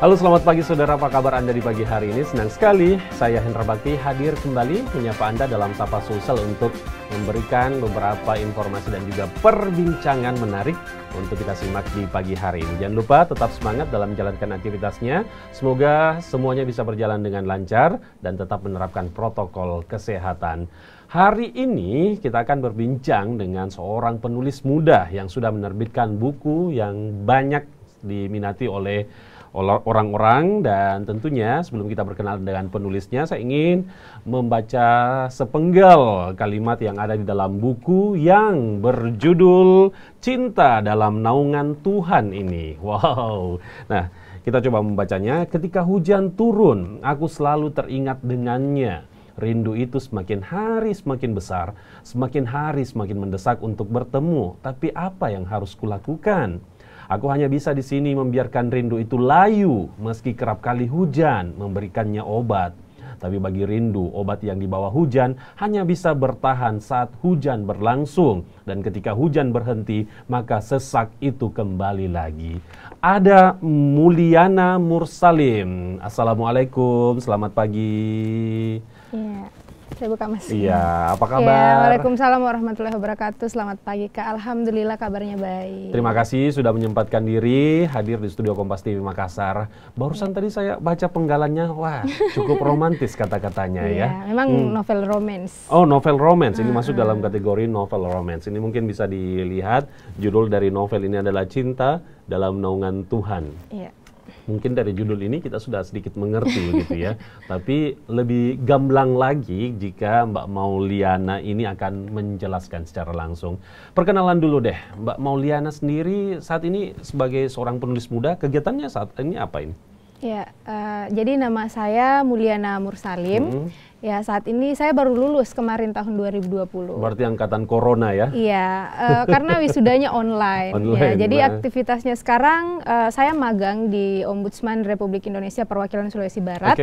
Halo, selamat pagi saudara, apa kabar Anda di pagi hari ini? Senang sekali saya Hendra Bakti hadir kembali menyapa Anda dalam Sapa Sosial untuk memberikan beberapa informasi dan juga perbincangan menarik untuk kita simak di pagi hari ini. Jangan lupa tetap semangat dalam menjalankan aktivitasnya. Semoga semuanya bisa berjalan dengan lancar dan tetap menerapkan protokol kesehatan. Hari ini kita akan berbincang dengan seorang penulis muda yang sudah menerbitkan buku yang banyak diminati oleh orang-orang, dan tentunya sebelum kita berkenalan dengan penulisnya, saya ingin membaca sepenggal kalimat yang ada di dalam buku yang berjudul Cinta dalam Naungan Tuhan ini. Wow. Nah, kita coba membacanya. Ketika hujan turun, aku selalu teringat dengannya. Rindu itu semakin hari semakin besar, semakin hari semakin mendesak untuk bertemu. Tapi apa yang harus kulakukan? Aku hanya bisa di sini membiarkan rindu itu layu, meski kerap kali hujan memberikannya obat. Tapi bagi rindu, obat yang dibawa hujan hanya bisa bertahan saat hujan berlangsung. Dan ketika hujan berhenti, maka sesak itu kembali lagi. Ada Mulyana Mursalim. Assalamualaikum, selamat pagi. Iya, saya buka mas. Iya, apa kabar? Ya, waalaikumsalam warahmatullahi wabarakatuh. Selamat pagi Kak, alhamdulillah kabarnya baik. Terima kasih sudah menyempatkan diri hadir di studio Kompas TV Makassar. Barusan tadi saya baca penggalannya, wah cukup romantis kata-katanya ya. Memang novel romance. Oh, novel romance, ini masuk dalam kategori novel romance. Ini mungkin bisa dilihat, judul dari novel ini adalah Cinta dalam Naungan Tuhan. Iya. Mungkin dari judul ini kita sudah sedikit mengerti gitu ya. Tapi lebih gamblang lagi jika Mbak Mulyana ini akan menjelaskan secara langsung. Perkenalan dulu deh, Mbak Mulyana sendiri saat ini sebagai seorang penulis muda, kegiatannya saat ini apa ini? Ya, jadi nama saya Mulyana Mursalim. Ya, saat ini saya baru lulus kemarin tahun 2020. Berarti angkatan corona ya? Iya, karena wisudanya online. Ya, jadi aktivitasnya sekarang saya magang di Ombudsman Republik Indonesia Perwakilan Sulawesi Barat.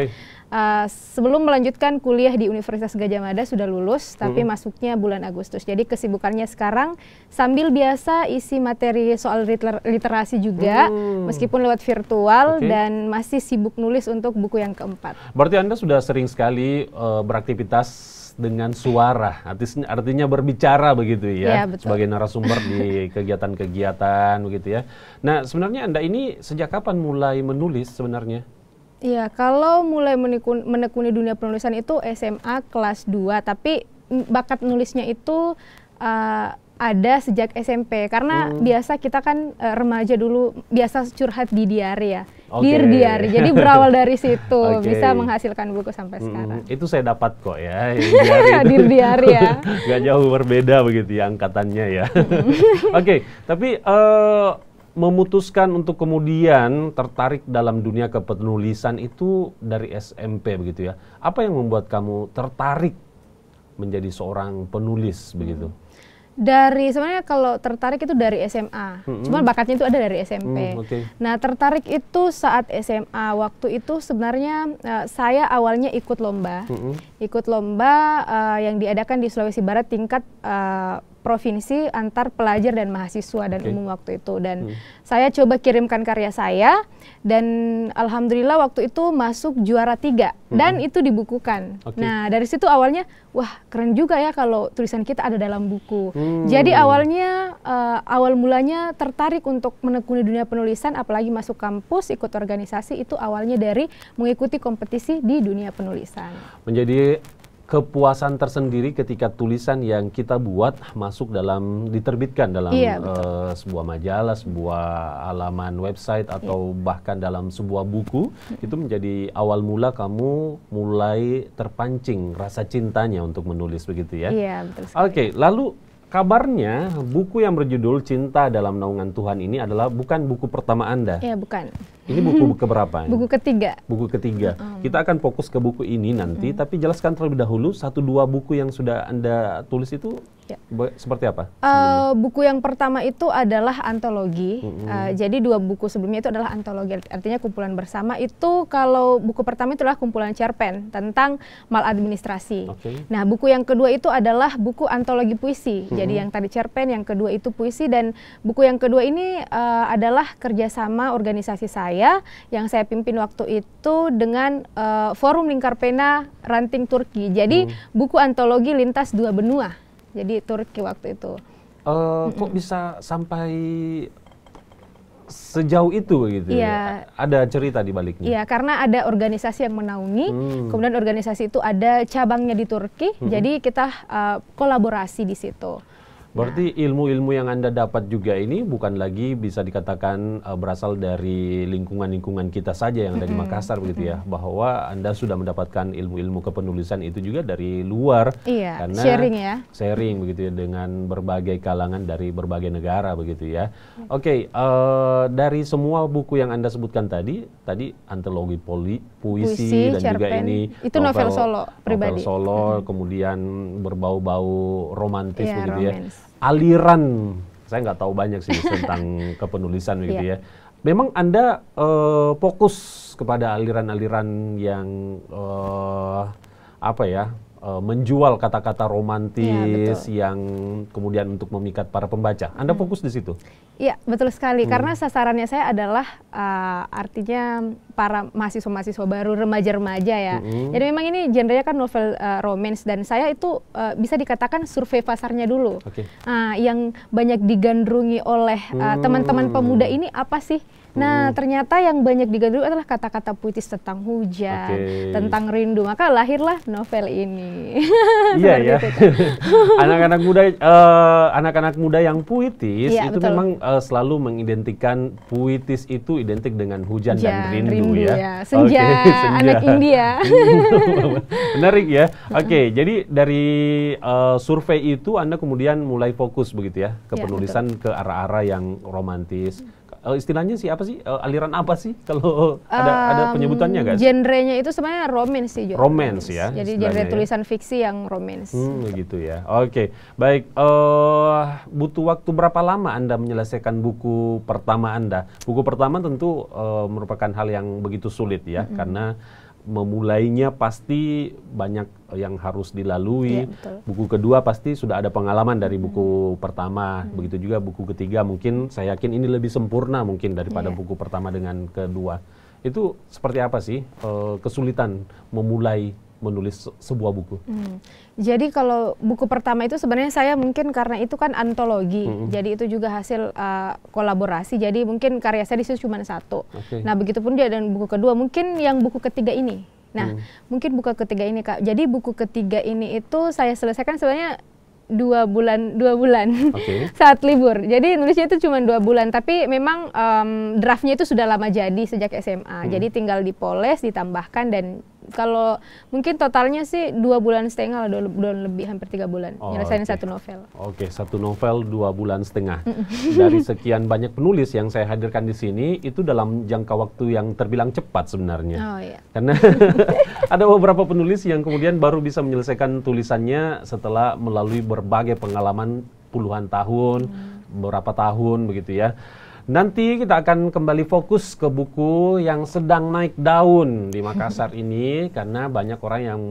Sebelum melanjutkan kuliah di Universitas Gadjah Mada sudah lulus, tapi masuknya bulan Agustus. Jadi kesibukannya sekarang sambil biasa isi materi soal literasi juga, meskipun lewat virtual, dan masih sibuk nulis untuk buku yang keempat. Berarti Anda sudah sering sekali beraktivitas dengan suara, artinya berbicara begitu ya, sebagai narasumber di kegiatan-kegiatan begitu ya. Nah, sebenarnya Anda ini sejak kapan mulai menulis sebenarnya? Iya, kalau mulai menekuni dunia penulisan itu SMA kelas 2, tapi bakat nulisnya itu ada sejak SMP, karena biasa kita kan remaja dulu biasa curhat di diary ya. Dear Diary, jadi berawal dari situ bisa menghasilkan buku sampai sekarang. Itu saya dapat kok ya, Dear Diary ya. Gak jauh berbeda begitu ya angkatannya ya. Tapi memutuskan untuk kemudian tertarik dalam dunia kepenulisan itu dari SMP begitu ya. Apa yang membuat kamu tertarik menjadi seorang penulis begitu? Sebenarnya kalau tertarik itu dari SMA, cuman bakatnya itu ada dari SMP. Nah, tertarik itu saat SMA. Waktu itu sebenarnya saya awalnya ikut lomba, yang diadakan di Sulawesi Barat tingkat provinsi antar pelajar dan mahasiswa dan umum waktu itu. Dan saya coba kirimkan karya saya, dan alhamdulillah waktu itu masuk juara 3 dan itu dibukukan. Nah, dari situ awalnya, wah keren juga ya kalau tulisan kita ada dalam buku. Jadi awalnya, awal mulanya tertarik untuk menekuni dunia penulisan, apalagi masuk kampus, ikut organisasi, itu awalnya dari mengikuti kompetisi di dunia penulisan. Menjadi kepuasan tersendiri ketika tulisan yang kita buat masuk diterbitkan dalam sebuah majalah, sebuah halaman website, atau bahkan dalam sebuah buku, itu menjadi awal mula kamu mulai terpancing rasa cintanya untuk menulis begitu ya? Iya, betul sekali. Lalu kabarnya buku yang berjudul Cinta dalam Naungan Tuhan ini adalah bukan buku pertama Anda? Iya, bukan. Ini buku keberapa? Buku ketiga. Buku ketiga. Kita akan fokus ke buku ini nanti, tapi jelaskan terlebih dahulu 1-2 buku yang sudah Anda tulis itu seperti apa? Buku yang pertama itu adalah antologi. Jadi 2 buku sebelumnya itu adalah antologi, artinya kumpulan bersama. Itu kalau buku pertama itu adalah kumpulan cerpen tentang maladministrasi. Nah, buku yang kedua itu adalah buku antologi puisi. Jadi yang tadi cerpen, yang kedua itu puisi, dan buku yang kedua ini adalah kerjasama organisasi saya yang saya pimpin waktu itu dengan Forum Lingkar Pena Ranting Turki. Jadi buku antologi lintas 2 benua. Jadi Turki waktu itu. Kok bisa sampai sejauh itu gitu ya? Ada cerita di baliknya? Iya, karena ada organisasi yang menaungi, kemudian organisasi itu ada cabangnya di Turki, jadi kita kolaborasi di situ. Berarti ilmu-ilmu yang Anda dapat juga ini bukan lagi bisa dikatakan berasal dari lingkungan-lingkungan kita saja yang ada di Makassar begitu ya, bahwa Anda sudah mendapatkan ilmu-ilmu kepenulisan itu juga dari luar, karena sharing begitu ya dengan berbagai kalangan dari berbagai negara begitu ya. Oke, dari semua buku yang Anda sebutkan tadi antologi puisi dan juga ini itu novel solo pribadi, novel solo, kemudian berbau-bau romantis begitu ya. Aliran, saya nggak tahu banyak sih tentang kepenulisan begitu ya. Memang Anda fokus kepada aliran-aliran yang menjual kata-kata romantis yang kemudian untuk memikat para pembaca. Anda fokus di situ? Iya, betul sekali. Karena sasarannya saya adalah artinya para mahasiswa-mahasiswa baru, remaja-remaja ya. Jadi memang ini genrenya kan novel romance, dan saya itu bisa dikatakan survei pasarnya dulu. Yang banyak digandrungi oleh teman-teman pemuda ini apa sih? Nah, ternyata yang banyak digandrungi adalah kata-kata puitis tentang hujan, tentang rindu. Maka lahirlah novel ini. Iya ya. Anak-anak muda yang puitis itu memang selalu mengidentikan puitis itu identik dengan hujan dan rindu ya. Senja, anak India. Menarik ya. Jadi dari survei itu Anda kemudian mulai fokus begitu ya ke penulisan ke arah-arah yang romantis. Istilahnya sih apa sih? Aliran apa sih kalau ada penyebutannya nggak? Genrenya itu sebenarnya romance sih. Romance ya. Jadi genre tulisan fiksi yang romance. Gitu ya. Oke, baik. Butuh waktu berapa lama Anda menyelesaikan buku pertama Anda? Buku pertama tentu merupakan hal yang begitu sulit ya, karena memulainya pasti banyak yang harus dilalui. Buku kedua pasti sudah ada pengalaman dari buku pertama. Begitu juga buku ketiga, mungkin saya yakin ini lebih sempurna mungkin daripada buku pertama dengan kedua. Itu seperti apa sih kesulitan memulai menulis sebuah buku? Jadi kalau buku pertama itu sebenarnya saya mungkin karena itu kan antologi, jadi itu juga hasil kolaborasi, jadi mungkin karya saya di situ cuma 1. Nah, begitupun dia dan buku kedua, mungkin yang buku ketiga ini. Nah, mungkin buku ketiga ini Kak. Jadi buku ketiga ini itu saya selesaikan sebenarnya 2 bulan saat libur. Jadi nulisnya itu cuma 2 bulan, tapi memang draftnya itu sudah lama jadi sejak SMA. Jadi tinggal dipoles, ditambahkan, dan kalau mungkin totalnya sih 2,5 bulan, 2 bulan lebih, hampir 3 bulan nyelesain 1 novel. 1 novel 2,5 bulan. Dari sekian banyak penulis yang saya hadirkan di sini, itu dalam jangka waktu yang terbilang cepat sebenarnya. Karena ada beberapa penulis yang kemudian baru bisa menyelesaikan tulisannya setelah melalui berbagai pengalaman puluhan tahun, beberapa tahun begitu ya. Nanti kita akan kembali fokus ke buku yang sedang naik daun di Makassar ini, karena banyak orang yang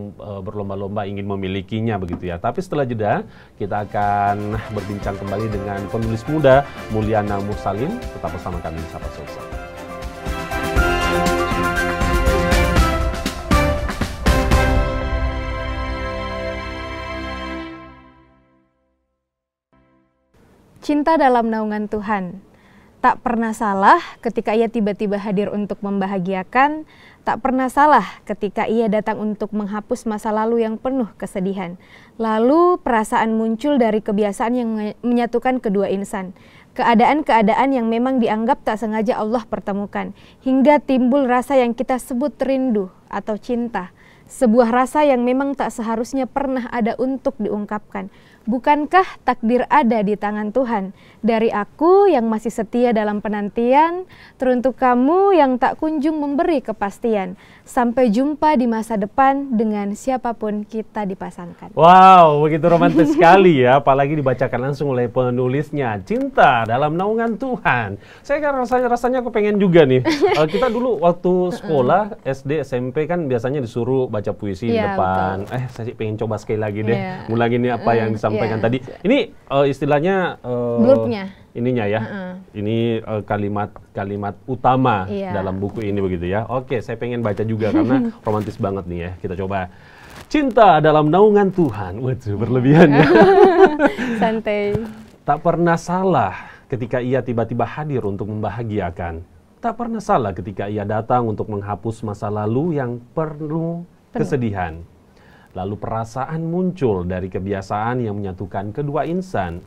berlomba-lomba ingin memilikinya begitu ya. Tapi setelah jeda, kita akan berbincang kembali dengan penulis muda Mulyana Mursalin. Tetap bersama kami di Sapa Sosial. Cinta dalam naungan Tuhan. Tak pernah salah ketika ia tiba-tiba hadir untuk membahagiakan, tak pernah salah ketika ia datang untuk menghapus masa lalu yang penuh kesedihan. Lalu perasaan muncul dari kebiasaan yang menyatukan kedua insan. Keadaan-keadaan yang memang dianggap tak sengaja Allah pertemukan, hingga timbul rasa yang kita sebut rindu atau cinta. Sebuah rasa yang memang tak seharusnya pernah ada untuk diungkapkan. Bukankah takdir ada di tangan Tuhan? Dari aku yang masih setia dalam penantian, teruntuk kamu yang tak kunjung memberi kepastian. Sampai jumpa di masa depan dengan siapapun kita dipasangkan. Wow, begitu romantis sekali ya, apalagi dibacakan langsung oleh penulisnya. Cinta dalam naungan Tuhan. Saya kan rasanya kepengen juga nih. Kita dulu waktu sekolah, SD, SMP kan biasanya disuruh baca puisi di depan. Saya pengen coba sekali lagi deh. Ngulangin apa yang disampaikan disampaikan tadi. Ini istilahnya blurb-nya. Ininya ya. Ini kalimat utama dalam buku ini begitu ya. Oke, saya pengen baca juga karena romantis banget nih ya. Kita coba. Cinta dalam naungan Tuhan. Waduh, berlebihan ya. Santai. Tak pernah salah ketika ia tiba-tiba hadir untuk membahagiakan. Tak pernah salah ketika ia datang untuk menghapus masa lalu yang penuh kesedihan. Lalu perasaan muncul dari kebiasaan yang menyatukan kedua insan.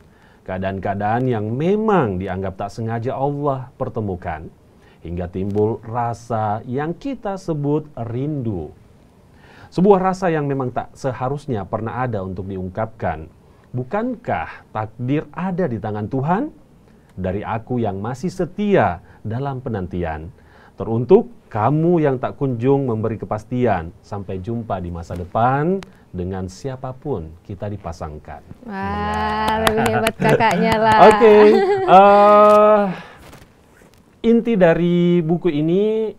Keadaan-keadaan yang memang dianggap tak sengaja Allah pertemukan. Hingga timbul rasa yang kita sebut rindu. Sebuah rasa yang memang tak seharusnya pernah ada untuk diungkapkan. Bukankah takdir ada di tangan Tuhan? Dari aku yang masih setia dalam penantian. Teruntuk kamu yang tak kunjung memberi kepastian. Sampai jumpa di masa depan dengan siapapun kita dipasangkan. Wah, lebih hebat kakaknya lah. Oke. Inti dari buku ini,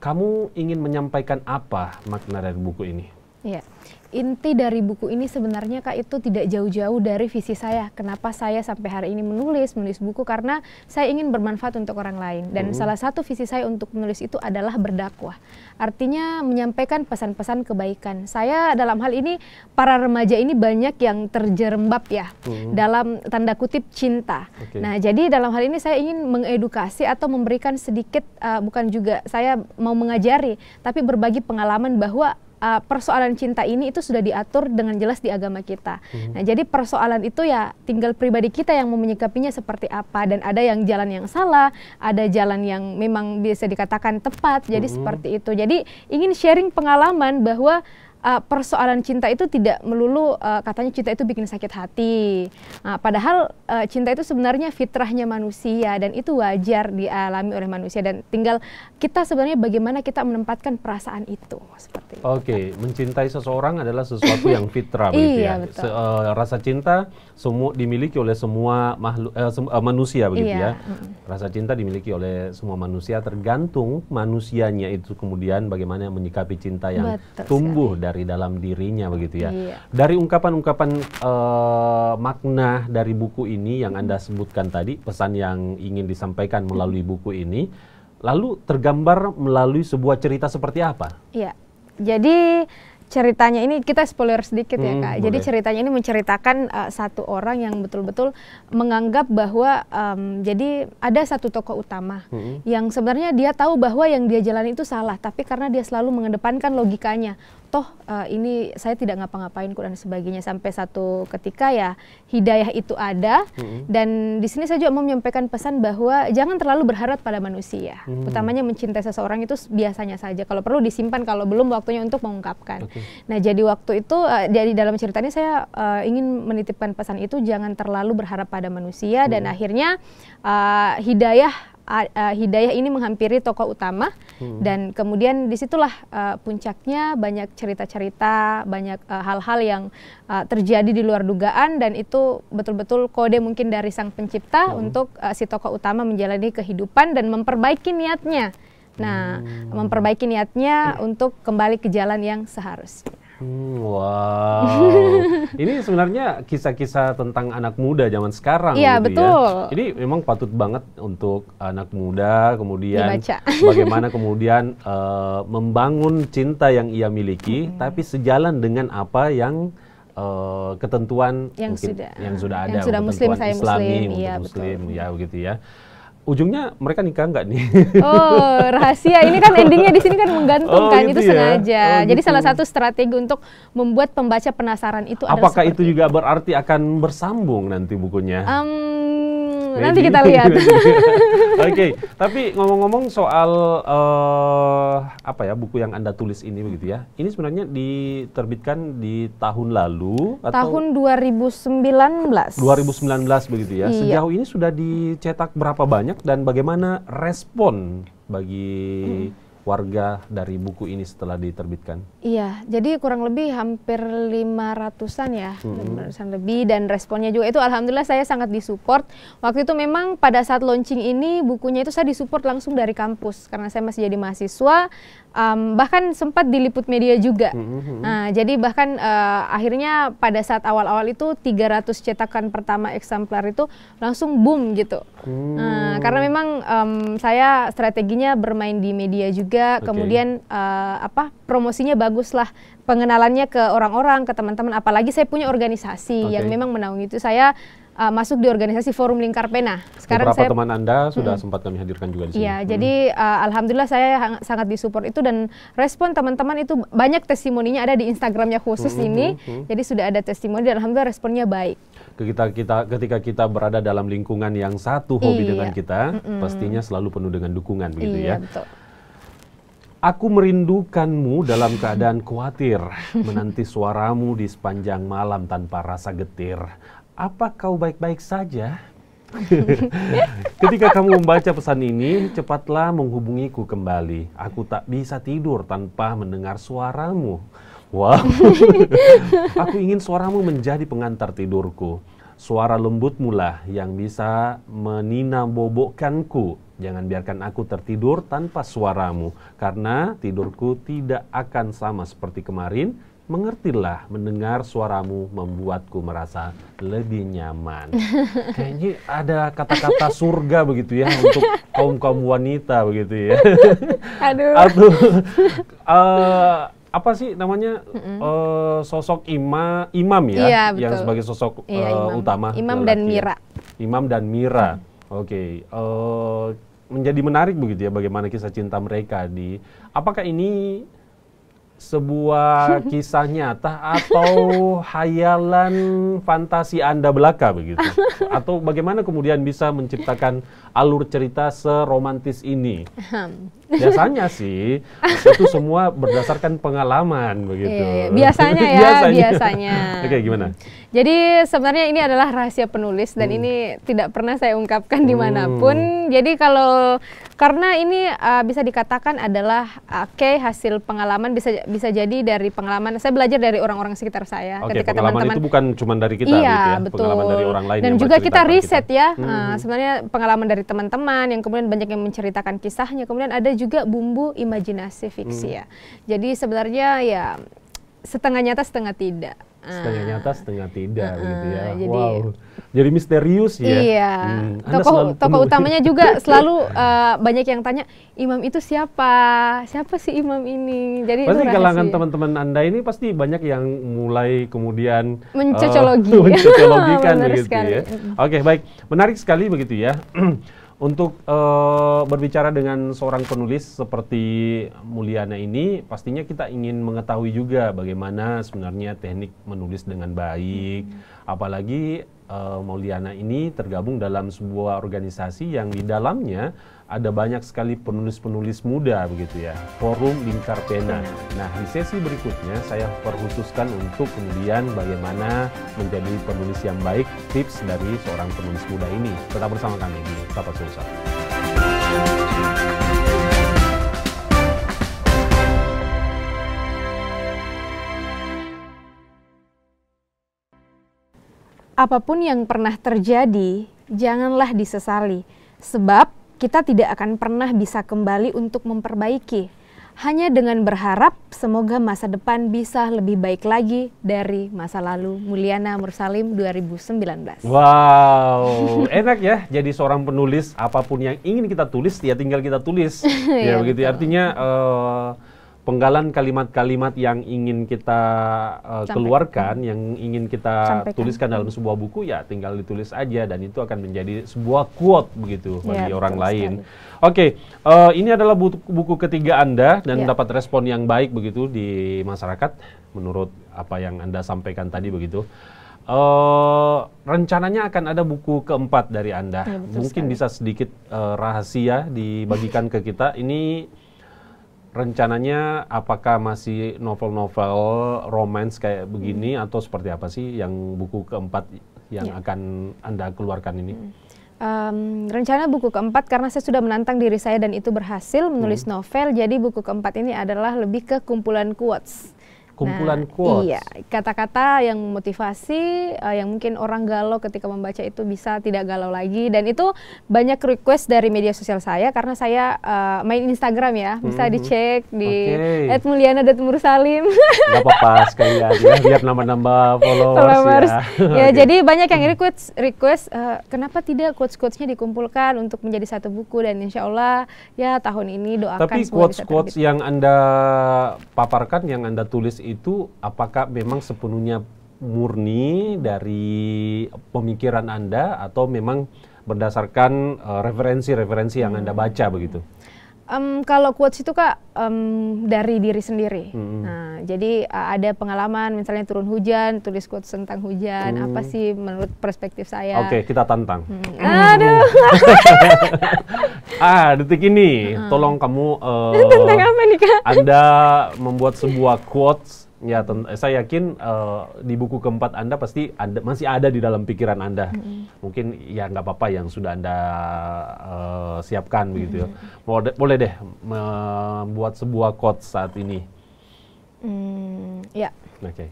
kamu ingin menyampaikan apa makna dari buku ini? Iya. Inti dari buku ini sebenarnya Kak itu tidak jauh-jauh dari visi saya. Kenapa saya sampai hari ini menulis buku, karena saya ingin bermanfaat untuk orang lain. Dan salah satu visi saya untuk menulis itu adalah berdakwah. Artinya menyampaikan pesan-pesan kebaikan. Saya dalam hal ini, para remaja ini banyak yang terjerembab ya, dalam tanda kutip cinta. Nah jadi dalam hal ini saya ingin mengedukasi atau memberikan sedikit, bukan juga saya mau mengajari, tapi berbagi pengalaman bahwa persoalan cinta ini itu sudah diatur dengan jelas di agama kita. Nah, jadi persoalan itu ya tinggal pribadi kita yang mau menyikapinya seperti apa, dan ada yang jalan yang salah, ada jalan yang memang bisa dikatakan tepat. Jadi seperti itu. Jadi ingin sharing pengalaman bahwa persoalan cinta itu tidak melulu katanya cinta itu bikin sakit hati. Padahal cinta itu sebenarnya fitrahnya manusia dan itu wajar dialami oleh manusia, dan tinggal kita sebenarnya bagaimana kita menempatkan perasaan itu seperti itu. Oke, mencintai seseorang adalah sesuatu yang fitrah begitu ya. Rasa cinta semua dimiliki oleh semua makhluk manusia begitu ya. Rasa cinta dimiliki oleh semua manusia, tergantung manusianya itu kemudian bagaimana menyikapi cinta yang tumbuh dari dalam dirinya begitu ya. Dari ungkapan-ungkapan makna dari buku ini yang Anda sebutkan tadi, pesan yang ingin disampaikan melalui buku ini, lalu tergambar melalui sebuah cerita seperti apa? Iya. Jadi ceritanya ini kita spoiler sedikit ya Kak. Jadi ceritanya ini menceritakan satu orang yang betul-betul menganggap bahwa jadi ada satu tokoh utama yang sebenarnya dia tahu bahwa yang dia jalani itu salah, tapi karena dia selalu mengedepankan logikanya, toh ini saya tidak ngapa-ngapain dan sebagainya, sampai satu ketika ya hidayah itu ada. Dan di sini saya juga mau menyampaikan pesan bahwa jangan terlalu berharap pada manusia, utamanya mencintai seseorang itu biasanya saja, kalau perlu disimpan kalau belum waktunya untuk mengungkapkan. Nah jadi waktu itu jadi dalam ceritanya saya ingin menitipkan pesan itu, jangan terlalu berharap pada manusia. Dan akhirnya hidayah ini menghampiri tokoh utama, dan kemudian disitulah puncaknya banyak cerita-cerita, banyak hal-hal yang terjadi di luar dugaan, dan itu betul-betul kode mungkin dari sang pencipta untuk si tokoh utama menjalani kehidupan dan memperbaiki niatnya. Nah, memperbaiki niatnya untuk kembali ke jalan yang seharusnya. Wow, ini sebenarnya kisah-kisah tentang anak muda zaman sekarang. Iya, gitu betul. Ya. Ini memang patut banget untuk anak muda kemudian bagaimana kemudian membangun cinta yang ia miliki, tapi sejalan dengan apa yang ketentuan yang sudah ada, yang sudah muslim, saya Islami, muslim, iya, muslim ya begitu ya. Ujungnya mereka nikah nggak nih? Oh, rahasia. Ini kan endingnya di sini kan menggantung kan, gitu itu sengaja. Jadi gitu. salah satu strategi untuk membuat pembaca penasaran itu adalah apakah itu juga berarti akan bersambung nanti bukunya? Nanti kita lihat. Oke, tapi ngomong-ngomong soal apa ya buku yang Anda tulis ini begitu ya. Ini sebenarnya diterbitkan di tahun lalu atau tahun 2019. 2019 begitu ya. Iya. Sejauh ini sudah dicetak berapa banyak dan bagaimana respon bagi warga dari buku ini setelah diterbitkan? Iya, jadi kurang lebih hampir 500-an ya, 500-an lebih, dan responnya juga itu alhamdulillah saya sangat disupport. Waktu itu memang pada saat launching ini bukunya itu saya disupport langsung dari kampus karena saya masih jadi mahasiswa, bahkan sempat diliput media juga. Nah, jadi bahkan akhirnya pada saat awal-awal itu 300 cetakan pertama eksemplar itu langsung boom gitu. Karena memang saya strateginya bermain di media juga, kemudian promosinya bagus lah, pengenalannya ke orang-orang, ke teman-teman, apalagi saya punya organisasi yang memang menaungi itu. Saya masuk di organisasi Forum Lingkar Pena. Sekarang beberapa teman Anda sudah sempat kami hadirkan juga di sini. Iya, jadi alhamdulillah saya sangat disupport itu, dan respon teman-teman itu banyak testimoninya ada di Instagramnya khusus ini. Jadi sudah ada testimoni dan alhamdulillah responnya baik. Ketika kita berada dalam lingkungan yang satu hobi dengan kita, pastinya selalu penuh dengan dukungan begitu ya. Betul. Aku merindukanmu dalam keadaan khawatir, menanti suaramu di sepanjang malam tanpa rasa getir. Apa kau baik-baik saja? Ketika kamu membaca pesan ini, cepatlah menghubungiku kembali. Aku tak bisa tidur tanpa mendengar suaramu. Wow. Aku ingin suaramu menjadi pengantar tidurku. Suara lembutmu lah yang bisa meninambobokkanku. Jangan biarkan aku tertidur tanpa suaramu, karena tidurku tidak akan sama seperti kemarin. Mengertilah, mendengar suaramu membuatku merasa lebih nyaman. Kayaknya ada kata-kata surga begitu ya untuk kaum-kaum wanita begitu ya. Aduh. Apa sih namanya sosok imam ya, yang sebagai sosok utama. Imam dan Mira. Imam dan Mira. Oke. Menjadi menarik begitu ya bagaimana kisah cinta mereka apakah ini sebuah kisah nyata atau hayalan fantasi Anda belaka begitu? Atau bagaimana kemudian bisa menciptakan alur cerita seromantis ini? Biasanya sih itu semua berdasarkan pengalaman begitu. Biasanya ya, biasanya. Oke, gimana? Jadi sebenarnya ini adalah rahasia penulis dan ini tidak pernah saya ungkapkan dimanapun. Jadi karena ini bisa dikatakan adalah hasil pengalaman, bisa jadi dari pengalaman. Saya belajar dari orang-orang sekitar saya. Ketika pengalaman itu bukan cuma dari kita, iya, gitu ya, betul. Pengalaman dari orang lain. Dan juga kita riset ya. Sebenarnya pengalaman dari teman-teman yang kemudian banyak yang menceritakan kisahnya. Kemudian ada juga bumbu imajinasi fiksi ya. Jadi sebenarnya ya setengah nyata setengah tidak. Setengah nyata setengah tidak begitu ya. Jadi misterius ya. Iya. Tokoh utamanya juga selalu banyak yang tanya, imam itu siapa? Siapa sih imam ini? Jadi pasti itu kalangan teman-teman Anda ini pasti banyak yang mulai kemudian mencocologikan begitu ya. Oke, baik. Menarik sekali begitu ya. Untuk berbicara dengan seorang penulis seperti Mulyana ini, pastinya kita ingin mengetahui juga bagaimana sebenarnya teknik menulis dengan baik. Apalagi Mulyana ini tergabung dalam sebuah organisasi yang di dalamnya ada banyak sekali penulis-penulis muda begitu ya, Forum Lingkar Pena. Nah, di sesi berikutnya saya perkhususkan untuk kemudian bagaimana menjadi penulis yang baik, tips dari seorang penulis muda ini. Tetap bersama kami di Sapa Sulsel. Apapun yang pernah terjadi, janganlah disesali, sebab kita tidak akan pernah bisa kembali untuk memperbaiki. Hanya dengan berharap semoga masa depan bisa lebih baik lagi dari masa lalu. Mulyana Mursalim 2019. Wow, enak ya jadi seorang penulis. Apapun yang ingin kita tulis, ya tinggal kita tulis. Ya begitu. Artinya penggalan kalimat-kalimat yang ingin kita keluarkan, yang ingin kita tuliskan dalam sebuah buku, ya tinggal ditulis aja dan itu akan menjadi sebuah quote begitu bagi orang lain. Oke, ini adalah buku ketiga Anda dan dapat respon yang baik begitu di masyarakat menurut apa yang Anda sampaikan tadi begitu. Rencananya akan ada buku keempat dari Anda. Mungkin bisa sedikit rahasia dibagikan ke kita. Ini rencananya apakah masih novel-novel romance kayak begini atau seperti apa sih yang buku keempat yang akan Anda keluarkan ini? Rencana buku keempat, karena saya sudah menantang diri saya dan itu berhasil menulis novel, jadi buku keempat ini adalah lebih ke kumpulan quotes. Kumpulan quotes. Iya, kata-kata yang motivasi, yang mungkin orang galau ketika membaca itu bisa tidak galau lagi. Dan itu banyak request dari media sosial saya, karena saya main Instagram ya, bisa dicek di @mulyana.mursalim. Gak apa-apa, sekalian ya, biar nambah-nambah followers. Ya, jadi banyak yang request kenapa tidak quotes-quotesnya dikumpulkan untuk menjadi satu buku, dan insya Allah ya tahun ini doakan. Tapi quotes-quotes yang Anda paparkan, yang Anda tulis itu apakah memang sepenuhnya murni dari pemikiran Anda atau memang berdasarkan referensi-referensi yang Anda baca begitu? Kalau quotes itu Kak dari diri sendiri. Nah, jadi ada pengalaman misalnya turun hujan, tulis quotes tentang hujan, apa sih menurut perspektif saya. Oke, kita tantang. Aduh. Detik ini tolong kamu tentang apa nih Kak? Anda membuat sebuah quotes. Ya, saya yakin di buku keempat Anda pasti masih ada di dalam pikiran Anda. Mungkin ya nggak apa-apa yang sudah Anda siapkan begitu ya. Boleh deh membuat sebuah quotes saat ini. Ya. Oke.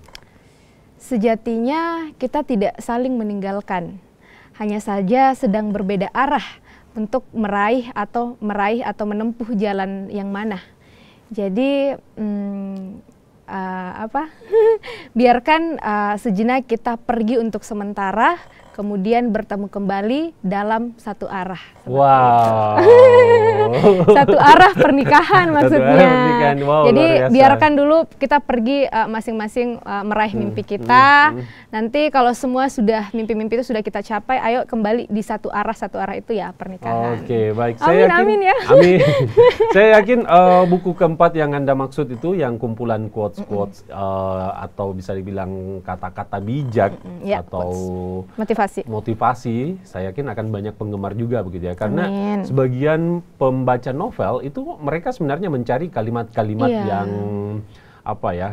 Sejatinya kita tidak saling meninggalkan, hanya saja sedang berbeda arah untuk meraih atau menempuh jalan yang mana. Jadi biarkan sejenak kita pergi untuk sementara, kemudian bertemu kembali dalam satu arah. Wow. Satu arah pernikahan maksudnya. Satu arah pernikahan. Wow, jadi biarkan dulu kita pergi masing-masing meraih mimpi kita. Nanti kalau semua sudah mimpi-mimpi itu sudah kita capai, ayo kembali di satu arah itu ya pernikahan. Oke, baik. Amin ya. Amin. Saya yakin buku keempat yang Anda maksud itu yang kumpulan quotes atau bisa dibilang kata-kata bijak atau motivasi, saya yakin akan banyak penggemar juga begitu ya. Karena sebagian pembaca novel itu mereka sebenarnya mencari kalimat-kalimat yang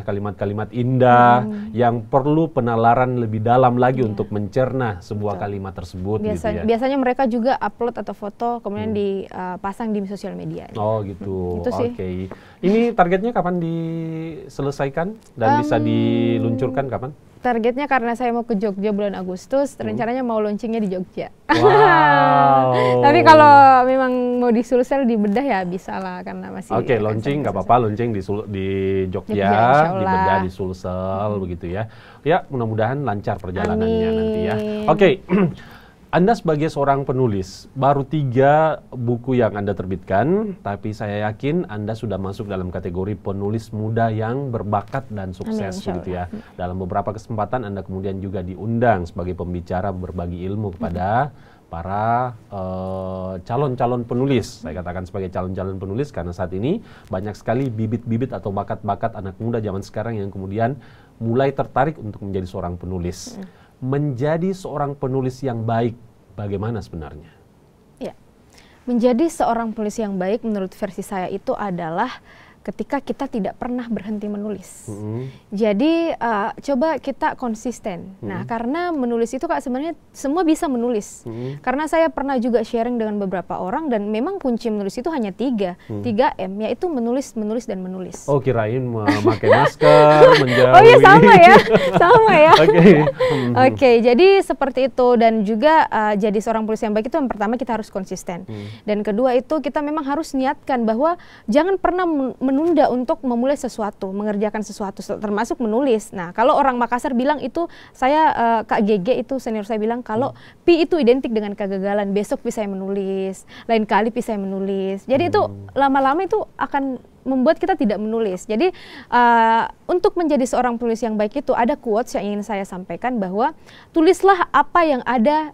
kalimat-kalimat indah yang perlu penalaran lebih dalam lagi untuk mencerna sebuah kalimat tersebut. Biasanya mereka juga upload atau foto kemudian dipasang di sosial media. Oh gitu. Oke. Ini targetnya kapan diselesaikan dan bisa diluncurkan kapan? Targetnya karena saya mau ke Jogja bulan Agustus, rencananya mau launchingnya di Jogja. Wow. Tapi kalau memang mau di Sulsel, di bedah ya bisa lah, karena masih. Oke, launching nggak apa-apa, launching di Jogja, di bedah di Sulsel begitu ya. Ya, mudah-mudahan lancar perjalanannya nanti ya. Oke. Anda sebagai seorang penulis, baru 3 buku yang Anda terbitkan, tapi saya yakin Anda sudah masuk dalam kategori penulis muda yang berbakat dan sukses begitu ya. Dalam beberapa kesempatan Anda kemudian juga diundang sebagai pembicara berbagi ilmu kepada para calon-calon penulis. Saya katakan sebagai calon-calon penulis karena saat ini banyak sekali bibit-bibit atau bakat-bakat anak muda zaman sekarang yang kemudian mulai tertarik untuk menjadi seorang penulis. Menjadi seorang penulis yang baik, bagaimana sebenarnya? Ya, menjadi seorang penulis yang baik menurut versi saya itu adalah ketika kita tidak pernah berhenti menulis. Jadi coba kita konsisten. Nah, karena menulis itu Kak sebenarnya semua bisa menulis. Karena saya pernah juga sharing dengan beberapa orang dan memang kunci menulis itu hanya 3M, yaitu menulis, menulis, dan menulis. Oh, kirain memakai masker, menjauhi. Oh iya, sama ya. Oke, jadi seperti itu. Dan juga jadi seorang penulis yang baik itu yang pertama kita harus konsisten. Dan kedua itu kita memang harus niatkan bahwa jangan pernah menunda untuk memulai sesuatu, mengerjakan sesuatu, termasuk menulis. Nah, kalau orang Makassar bilang itu, saya Kak GG itu senior saya bilang kalau Pi itu identik dengan kegagalan, besok Pi saya menulis, lain kali Pi saya menulis. Jadi itu lama-lama itu akan membuat kita tidak menulis. Jadi untuk menjadi seorang penulis yang baik itu ada quotes yang ingin saya sampaikan bahwa tulislah apa yang ada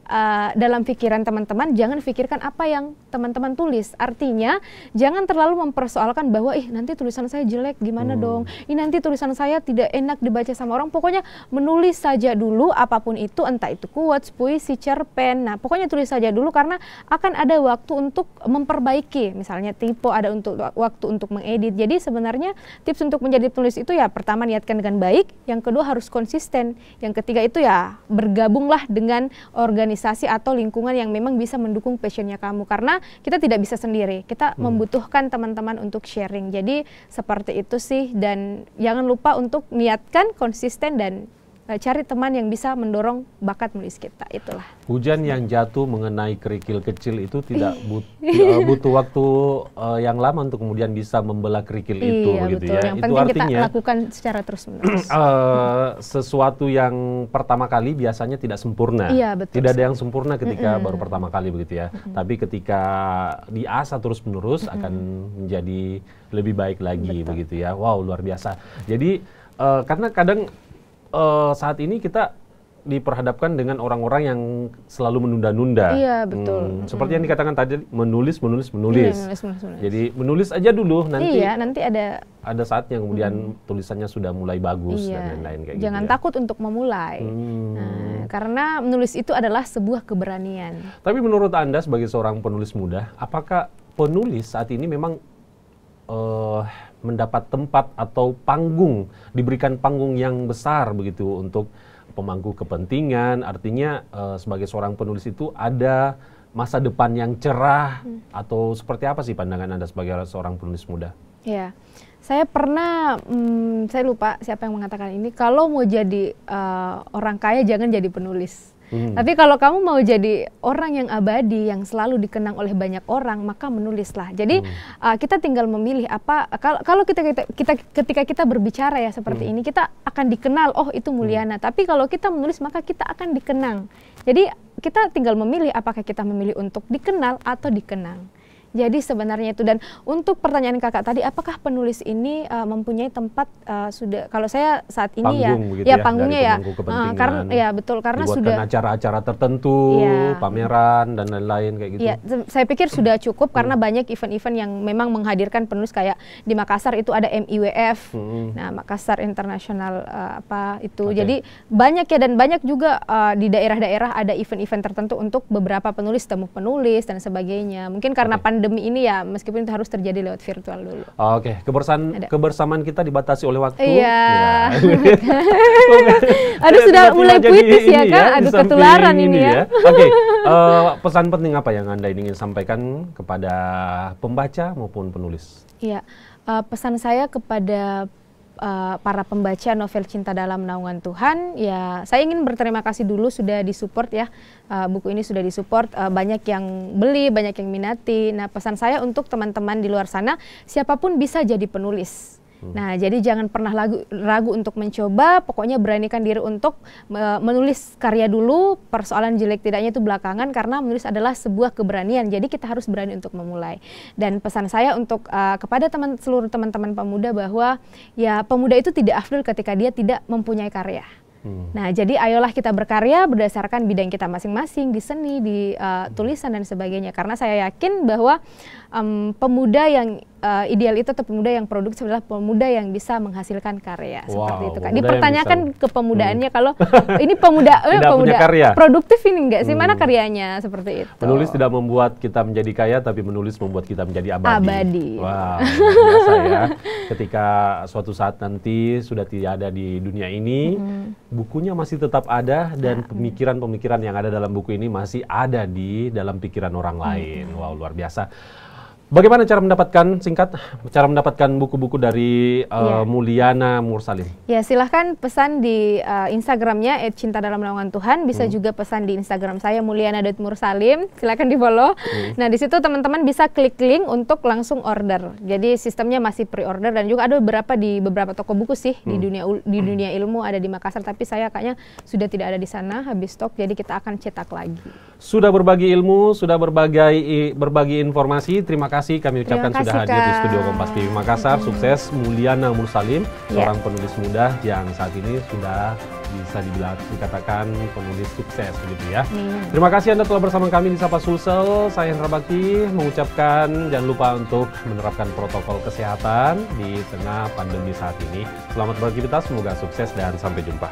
dalam pikiran teman-teman, jangan pikirkan apa yang teman-teman tulis. Artinya jangan terlalu mempersoalkan bahwa nanti tulisan saya jelek gimana dong, nanti tulisan saya tidak enak dibaca sama orang. Pokoknya menulis saja dulu apapun itu, entah itu quotes, puisi, cerpen. Nah, pokoknya tulis saja dulu karena akan ada waktu untuk memperbaiki. Misalnya typo, ada waktu untuk mengedit, edit. Jadi sebenarnya tips untuk menjadi penulis itu ya pertama niatkan dengan baik, yang kedua harus konsisten, yang ketiga itu ya bergabunglah dengan organisasi atau lingkungan yang memang bisa mendukung passionnya kamu, karena kita tidak bisa sendiri, kita membutuhkan teman-teman untuk sharing. Jadi seperti itu sih, dan jangan lupa untuk niatkan, konsisten, dan cari teman yang bisa mendorong bakat menulis kita. Itulah. Hujan yang jatuh mengenai kerikil kecil itu tidak butuh waktu yang lama untuk kemudian bisa membelah kerikil itu, iya, begitu betul. ya. Yang Itu penting artinya kita lakukan secara terus-menerus. Sesuatu yang pertama kali biasanya tidak sempurna. Iya, betul. Tidak ada yang sempurna ketika baru pertama kali, begitu ya. Tapi ketika diasah terus-menerus akan menjadi lebih baik lagi, begitu ya. Wow, luar biasa. Jadi karena kadang saat ini kita diperhadapkan dengan orang-orang yang selalu menunda-nunda. Iya, betul. Seperti yang dikatakan tadi, menulis. Menulis. Jadi menulis aja dulu, nanti nanti ada saatnya kemudian tulisannya sudah mulai bagus dan lain-lain kayak Jangan gitu. takut untuk memulai. Nah, karena menulis itu adalah sebuah keberanian. Tapi menurut Anda sebagai seorang penulis muda, apakah penulis saat ini memang mendapat tempat atau panggung, diberikan panggung yang besar begitu untuk pemangku kepentingan? Artinya sebagai seorang penulis itu ada masa depan yang cerah, atau seperti apa sih pandangan Anda sebagai seorang penulis muda? Ya, saya pernah, saya lupa siapa yang mengatakan ini, kalau mau jadi orang kaya jangan jadi penulis. Tapi kalau kamu mau jadi orang yang abadi, yang selalu dikenang oleh banyak orang, maka menulislah. Jadi kita tinggal memilih apa. Kalau ketika kita berbicara ya seperti ini, kita akan dikenal. Oh, itu Mulyana. Tapi kalau kita menulis, maka kita akan dikenang. Jadi kita tinggal memilih apakah kita memilih untuk dikenal atau dikenang. Jadi sebenarnya itu. Dan untuk pertanyaan kakak tadi, apakah penulis ini mempunyai tempat sudah? Kalau saya saat ini panggung, ya panggungnya ya, karena ya betul, karena sudah acara-acara tertentu, pameran dan lain-lain kayak gitu. Ya, saya pikir sudah cukup karena banyak event-event yang memang menghadirkan penulis, kayak di Makassar itu ada MIWF, nah Makassar International Jadi banyak ya, dan banyak juga di daerah-daerah ada event-event tertentu untuk beberapa penulis, temu penulis dan sebagainya. Mungkin karena pandemi ini ya, meskipun itu harus terjadi lewat virtual dulu. Oke, kebersamaan kita dibatasi oleh waktu. Iya. Ya. Aduh, sudah mulai puitis ya kan? Aduh, ketularan ini ya. Oke, pesan penting apa yang Anda ingin sampaikan kepada pembaca maupun penulis? Iya, pesan saya kepada para pembaca novel Cinta Dalam Naungan Tuhan, ya saya ingin berterima kasih dulu sudah disupport ya, buku ini sudah disupport, banyak yang beli, banyak yang minati. Nah, pesan saya untuk teman-teman di luar sana, siapapun bisa jadi penulis. Nah, jadi jangan pernah ragu untuk mencoba, pokoknya beranikan diri untuk menulis karya dulu, persoalan jelek tidaknya itu belakangan, karena menulis adalah sebuah keberanian, jadi kita harus berani untuk memulai. Dan pesan saya untuk kepada seluruh teman-teman pemuda bahwa ya pemuda itu tidak afdol ketika dia tidak mempunyai karya. Nah, jadi ayolah kita berkarya berdasarkan bidang kita masing-masing, di seni, di tulisan dan sebagainya. Karena saya yakin bahwa pemuda yang ideal itu, atau pemuda yang produktif adalah pemuda yang bisa menghasilkan karya. Seperti itu kan. Dipertanyakan kepemudaannya, kalau ini pemuda produktif ini enggak sih, mana karyanya, seperti itu. Menulis tidak membuat kita menjadi kaya, tapi menulis membuat kita menjadi abadi. Wow, biasa ya. Ketika suatu saat nanti sudah tidak ada di dunia ini, bukunya masih tetap ada, dan pemikiran-pemikiran yang ada dalam buku ini masih ada di dalam pikiran orang lain. Wow, luar biasa. Bagaimana cara mendapatkan buku-buku dari Mulyana Mursalim? Ya, silahkan pesan di Instagramnya @cintadalamnaungantuhan, bisa juga pesan di Instagram saya mulyana.mursalim, silahkan di follow. Nah, di situ teman-teman bisa klik link untuk langsung order. Jadi sistemnya masih pre-order, dan juga ada beberapa toko buku sih di dunia ilmu, ada di Makassar, tapi saya kayaknya sudah tidak ada di sana, habis stok, jadi kita akan cetak lagi. Sudah berbagi ilmu, sudah berbagi informasi. Terima kasih kami ucapkan sudah hadir di studio Kompas TV Makassar. Sukses Mulyana Mursalim, seorang penulis muda yang saat ini sudah bisa dikatakan penulis sukses begitu ya. Terima kasih Anda telah bersama kami di Sapa Sulsel. Saya Hendra Bakti mengucapkan jangan lupa untuk menerapkan protokol kesehatan di tengah pandemi saat ini. Selamat beraktivitas, semoga sukses dan sampai jumpa.